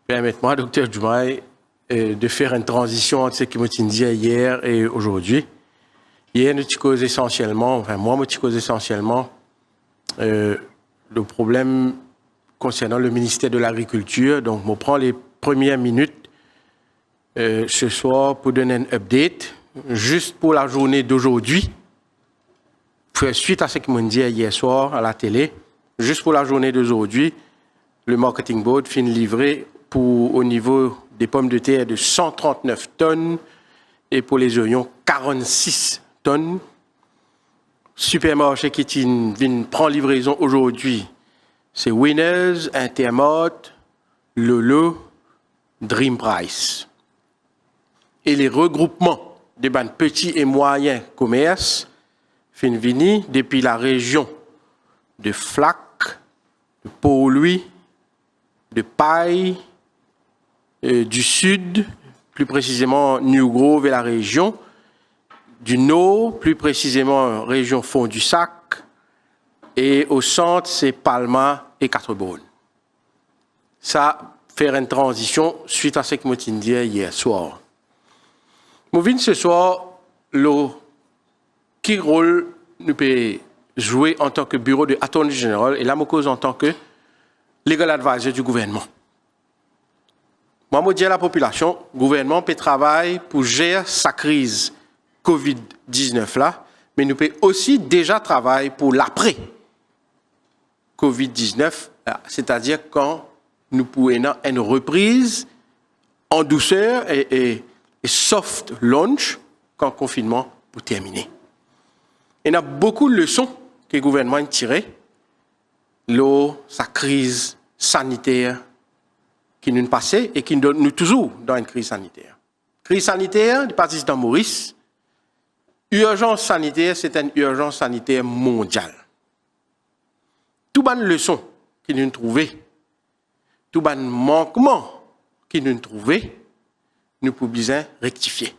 Permettez-moi, docteur Djoumaï, de faire une transition entre ce qui m'a dit hier et aujourd'hui. Hier, nous cause essentiellement, moi, je cause essentiellement le problème concernant le ministère de l'Agriculture. Donc, je prends les premières minutes ce soir pour donner un update, juste pour la journée d'aujourd'hui, suite à ce que m'a dit hier soir à la télé, juste pour la journée d'aujourd'hui, le Marketing Board finit livré au niveau des pommes de terre de 139 tonnes et pour les oignons 46 tonnes. Supermarché qui prend livraison aujourd'hui, c'est Winners, Intermart, Lolo, Dream Price. Et les regroupements des petits et moyens commerces finissent venir depuis la région de Flac, de Pau-Louis, de Paille, du sud, plus précisément New Grove et la région, du nord, plus précisément région Fond-du-Sac, et au centre, c'est Palma et Quatre-Beaunes. Ça, faire une transition suite à ce que je dit hier soir. Je viens ce soir, quel rôle nous peut jouer en tant que bureau de Attorney General et la cause en tant que legal advisor du gouvernement. Moi, je dis à la population, le gouvernement peut travailler pour gérer sa crise COVID-19 là, mais nous peut aussi déjà travailler pour l'après COVID-19, c'est-à-dire quand nous pouvons une reprise en douceur et soft launch quand le confinement pour terminer. Il y a beaucoup de leçons que le gouvernement a tirées sa crise sanitaire qui nous passait et qui nous toujours dans une crise sanitaire. Crise sanitaire, du président Maurice, urgence sanitaire, c'est une urgence sanitaire mondiale. Toutes les leçons qui nous trouvons, tous les manquements qui nous trouvons, nous pouvons bien rectifier.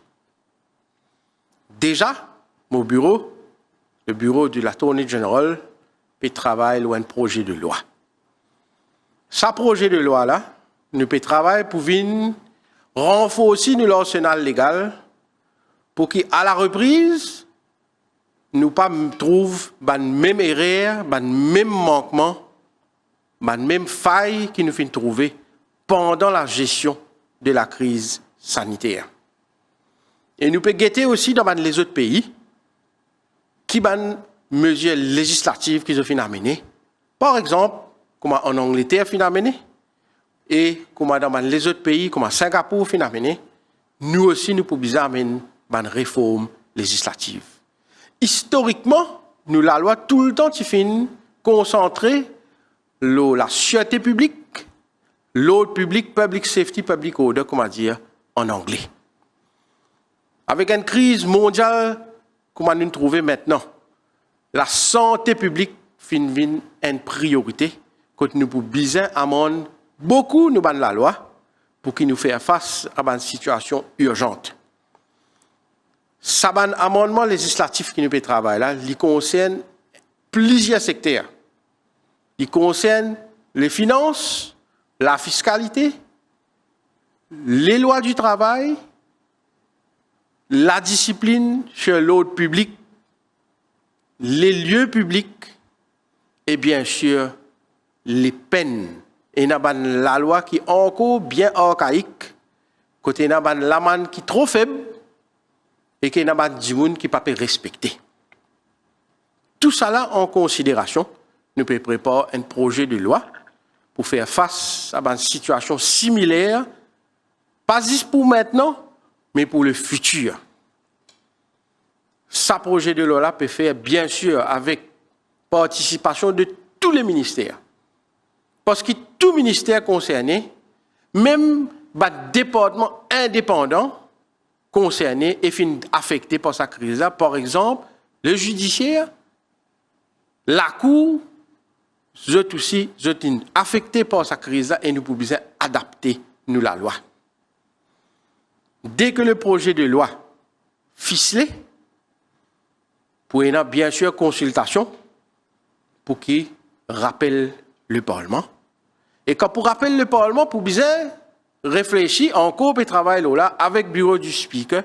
Déjà, mon bureau, le bureau de l'Attorney General, peut travailler sur un projet de loi. Ce projet de loi-là, nous peut travailler pour venir renforcer l'arsenal légal pour qu'à la reprise, nous pas trouve la même erreur, le même manquement, la même faille qui nous fait trouver pendant la gestion de la crise sanitaire. Et nous peut guetter aussi dans les autres pays qui ont mesures législatives qu'ils ont fait amener. Par exemple, comme en Angleterre fait amener, et comme dans les autres pays, comme Singapour fait amener, nous aussi nous pouvons amener une réforme législative. Historiquement, nous la loi tout le temps qui finit concentrer la sûreté publique, l'ordre public, public safety, public order, comment dire, en anglais. Avec une crise mondiale, comment nous trouver maintenant, la santé publique finit une priorité quand nous pouvons bien amender beaucoup nous la loi pour qu'il nous fasse face à une situation urgente. Ça un amendement législatif qui nous peut travailler là, il concerne plusieurs secteurs. Il concerne les finances, la fiscalité, les lois du travail, la discipline sur l'ordre public, les lieux publics et bien sûr les peines. Et il y a la loi qui est encore bien archaïque, côté il y a la manne qui est trop faible et qu'il y a des gens qui ne peuvent pas respecter. Tout ça là en considération, nous pouvons préparer un projet de loi pour faire face à une situation similaire, pas juste pour maintenant, mais pour le futur. Ce projet de loi là peut faire bien sûr avec participation de tous les ministères. Parce que tout ministère concerné, même le département indépendant concerné et affecté par sa crise là, par exemple, le judiciaire, la cour, eux aussi, sont affectés par sa crise là et nous pouvons adapter nous la loi. Dès que le projet de loi ficelé, pour y avoir bien sûr consultation pour qu'il rappelle le Parlement. Et quand pour rappeler le Parlement, pour bien réfléchir encore et travailler là avec le bureau du speaker,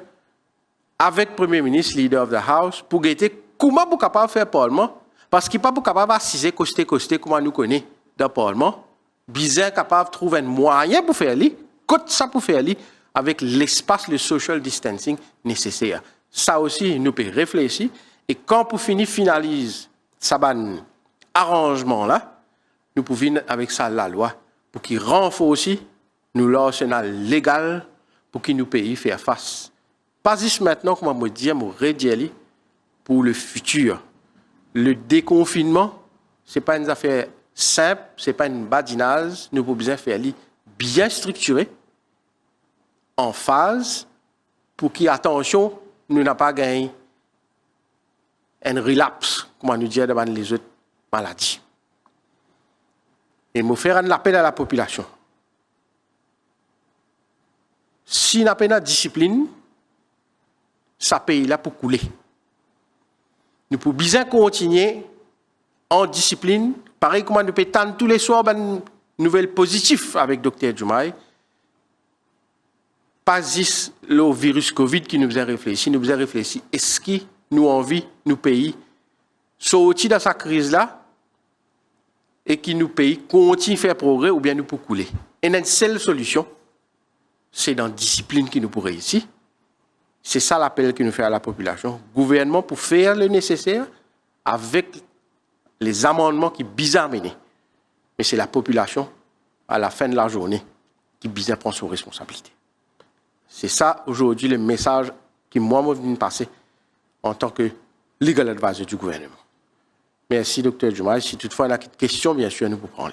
avec le premier ministre, leader of the house, pour guetter comment vous capable de faire parlement, parce qu'il n'est pas capable d'assiser costé comme nous connaissons dans le parlement. Bizarre capable de trouver un moyen pour faire li, côté ça pour faire li, avec l'espace, le social distancing nécessaire. Ça aussi, nous pouvons réfléchir. Et quand pour finalise ça arrangement là, nous pouvons venir avec ça la loi pour qu'il renforce nous l'arsenal légal pour qu'il nous pays faire face. Pas juste maintenant, comme je dis, je redis pour le futur. Le déconfinement, ce n'est pas une affaire simple, ce n'est pas une badinage. Nous pouvons bien faire bien structuré, en phase, pour qu'il attention, nous n'avons pas gagné un relapse, comme on nous dit devant les autres maladies. Et nous faire un appel à la population. Si nous n'avons pas de discipline, ça paye là pour couler. Nous pouvons bien continuer en discipline, pareil comme nous pouvons tous les soirs une nouvelle positive avec Dr. Diomaye. Pas juste le virus Covid qui nous a réfléchi, nous avons réfléchi. Est-ce que nous envie, nous pays, sortir de cette crise-là et qui nous pays continue à faire progrès ou bien nous pour couler. Et une seule solution, c'est dans la discipline qui nous pourrait réussir. C'est ça l'appel que nous fait à la population. Gouvernement pour faire le nécessaire avec les amendements qui bizarre menés. Mais c'est la population, à la fin de la journée, qui bizarre prend ses responsabilités. C'est ça, aujourd'hui, le message qui, moi, je viens de passer en tant que legal advisor du gouvernement. Merci, Dr. Diomaye. Si toutefois il y a des questions, bien sûr, nous vous prenons.